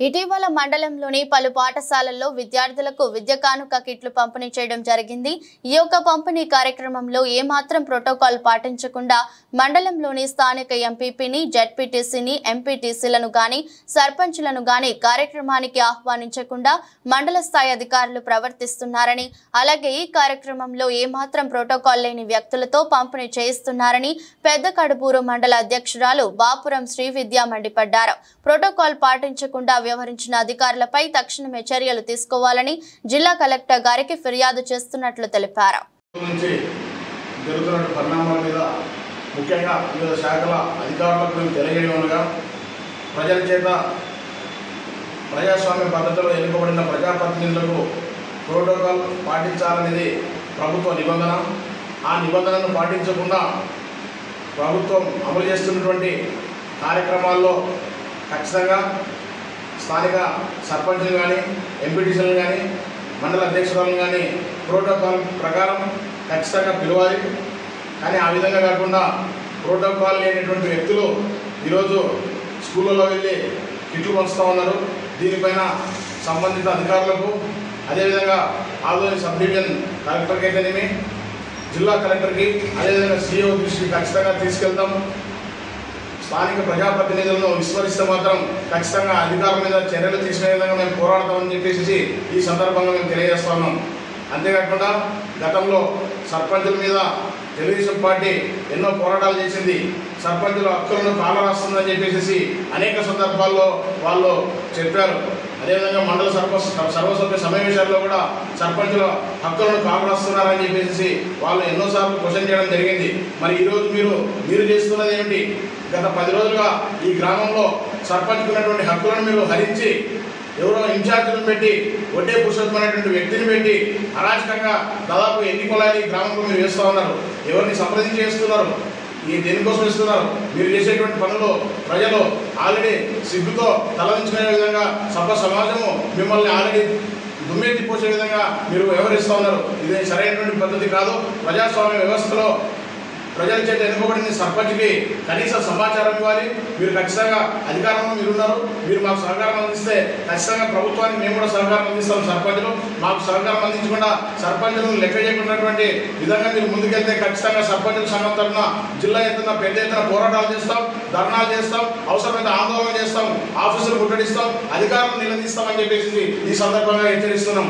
ఇటీవల మండలంలోని పలు పాఠశాలల్లో విద్యార్థులకు విద్య కానుక కిట్లు పంపిణీ చేయడం జరిగింది। ఈ యొక్క పంపిణీ కార్యక్రమంలో ఏమాత్రం ప్రోటోకాల్ పాటించకుండా మండలంలోని స్థానిక ఎంపీపీని, జెడ్పీటీసీని, ఎంపీటీసీలను గాని సర్పంచులను గాని కార్యక్రమానికి ఆహ్వానించకుండా మండల స్థాయి అధికారులు ప్రవర్తిస్తున్నారని, అలాగే ఈ కార్యక్రమంలో ఏమాత్రం ప్రోటోకాల్ లేని వ్యక్తులతో పంపిణీ చేయిస్తున్నారని పెద్దకడుపూరు మండల అధ్యక్షురాలు బాపురం శ్రీవిద్య మండిపడ్డారు। ప్రోటోకాల్ పాటించకుండా వ్యవహరించిన అధికారులపై తక్షణమే చర్యలు తీసుకోవాలని జిల్లా కలెక్టర్ గారికి ఫిర్యాదు చేస్తున్నట్లు తెలిపారు। ముఖ్యంగా వివిధ శాఖల అధికారులకు మేము తెలియజేయగా ప్రజల చేత ప్రజాస్వామ్య పద్ధతిలో ఎన్నుకోబడిన ప్రజాప్రతినిధులకు ప్రోటోకాల్ పాటించాలనేది ప్రభుత్వ నిబంధన। ఆ నిబంధనను పాటించకుండా ప్రభుత్వం అమలు చేస్తున్నటువంటి కార్యక్రమాల్లో ఖచ్చితంగా స్థానిక సర్పంచులు కానీ, ఎంపీటీసీలు కానీ, మండల అధ్యక్షురాలను కానీ ప్రోటోకాల్ ప్రకారం ఖచ్చితంగా పిలవాలి। కానీ ఆ విధంగా కాకుండా ప్రోటోకాల్ లేనటువంటి వ్యక్తులు ఈరోజు స్కూళ్ళలో వెళ్ళి కిట్లు పంచుతూ ఉన్నారు। దీనిపైన సంబంధిత అధికారులకు, అదేవిధంగా ఆదోని సబ్ డివిజన్ కలెక్టర్కి అయితేనేమి, జిల్లా కలెక్టర్కి, అదేవిధంగా సీఈఓ దృష్టికి ఖచ్చితంగా తీసుకెళ్తాం। స్థానిక ప్రజాప్రతినిధులను విస్మరిస్తే మాత్రం ఖచ్చితంగా అధికారుల మీద చర్యలు తీసుకునే విధంగా మేము పోరాడతామని చెప్పేసి ఈ సందర్భంగా మేము తెలియజేస్తా ఉన్నాం। అంతేకాకుండా గతంలో సర్పంచుల మీద తెలుగుదేశం పార్టీ ఎన్నో పోరాటాలు చేసింది। సర్పంచుల హక్కులను కాలరాస్తుందని చెప్పేసి అనేక సందర్భాల్లో వాళ్ళు చెప్పారు। అదేవిధంగా మండల సర్వసభ్య సమావేశాల్లో కూడా సర్పంచుల హక్కులను కాలరాస్తున్నారని చెప్పేసి వాళ్ళు ఎన్నోసార్లు క్వశ్చన్ చేయడం జరిగింది। మరి ఈరోజు మీరు చేస్తున్నది ఏమిటి? గత 10 రోజులుగా ఈ గ్రామంలో సర్పంచ్కి ఉన్నటువంటి హక్కులను మీరు హరించి ఎవరో ఇన్ఛార్జీలను పెట్టి, ఒడ్డే పురుషోత్తమ అనేటువంటి వ్యక్తిని పెట్టి అరాచకంగా దాదాపు ఎన్ని కులాలు ఈ గ్రామంలో మీరు వేస్తూ ఉన్నారు। ఎవరిని సంప్రదించి చేస్తున్నారు? ఈ దేనికోసం ఇస్తున్నారు? మీరు చేసేటువంటి పనులు ప్రజలు ఆల్రెడీ సిగ్గుతో తలదించుకునే విధంగా సమాజము మిమ్మల్ని ఆల్రెడీ దుమ్మెత్తిపోసే విధంగా మీరు వ్యవహరిస్తూ ఉన్నారు। ఇది సరైనటువంటి పద్ధతి కాదు। ప్రజాస్వామ్య వ్యవస్థలో ప్రజల చేత ఎన్నుకోబడిన సర్పంచ్కి కనీస సమాచారం ఇవ్వాలి। మీరు ఖచ్చితంగా అధికారంలో మీరున్నారు, మీరు మాకు సహకారం అందిస్తే ఖచ్చితంగా ప్రభుత్వానికి మేము కూడా సహకారం అందిస్తాం। సర్పంచులు మాకు సహకారం అందించకుండా సర్పంచులను లెక్క చేయకున్నటువంటి విధంగా మీరు ముందుకెళ్తే ఖచ్చితంగా సర్పంచుల సంఘం తరఫున జిల్లా ఎత్తున పెద్ద ఎత్తున పోరాటాలు చేస్తాం, ధర్నాలు చేస్తాం, అవసరమైతే ఆందోళన చేస్తాం, ఆఫీసులు ముట్టడిస్తాం, అధికారులను నిలదీస్తామని చెప్పేసి ఈ సందర్భంగా హెచ్చరిస్తున్నాం।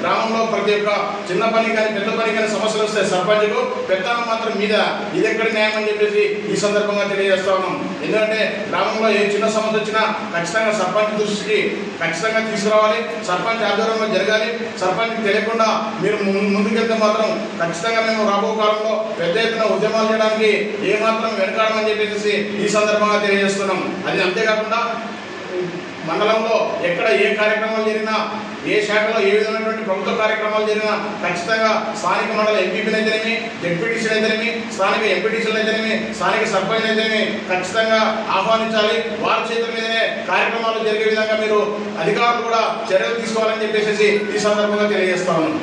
గ్రామంలో ప్రతి ఒక్క చిన్న పని కానీ పెద్ద పని కానీ సమస్యలు వస్తే సర్పంచులు పెద్దనం మాత్రం మీద ఇది ఎక్కడ న్యాయం అని చెప్పేసి ఈ సందర్భంగా తెలియజేస్తా ఉన్నాం। ఎందుకంటే గ్రామంలో ఏ చిన్న సమస్య వచ్చినా ఖచ్చితంగా సర్పంచ్ దృష్టికి ఖచ్చితంగా తీసుకురావాలి, సర్పంచ్ ఆధ్వర్యంలో జరగాలి। సర్పంచ్కి తెలియకుండా మీరు ముందుకెళ్తే మాత్రం ఖచ్చితంగా మేము రాబో కాలంలో పెద్ద ఎత్తున ఉద్యమాలు చేయడానికి ఏమాత్రం వెనకాడమని చెప్పేసి ఈ సందర్భంగా తెలియజేస్తున్నాం। అది అంతేకాకుండా మండలంలో ఎక్కడ ఏ కార్యక్రమాలు జరిగినా, ఏ శాఖలో ఏ విధమైనటువంటి ప్రభుత్వ కార్యక్రమాలు జరిగినా ఖచ్చితంగా స్థానిక మండల ఎంపీపీలు అయితేనేమి, జెడ్పీటీసీలు అయితేనేమి, స్థానిక ఎంపీటీసీలు అయితేనేమి, స్థానిక సర్పంచ్ అయితేనేమి ఖచ్చితంగా ఆహ్వానించాలి। వారి చేతుల మీదనే కార్యక్రమాలు జరిగే విధంగా మీరు అధికారులు కూడా చర్యలు తీసుకోవాలని చెప్పేసి ఈ సందర్భంగా తెలియజేస్తా ఉన్నాం।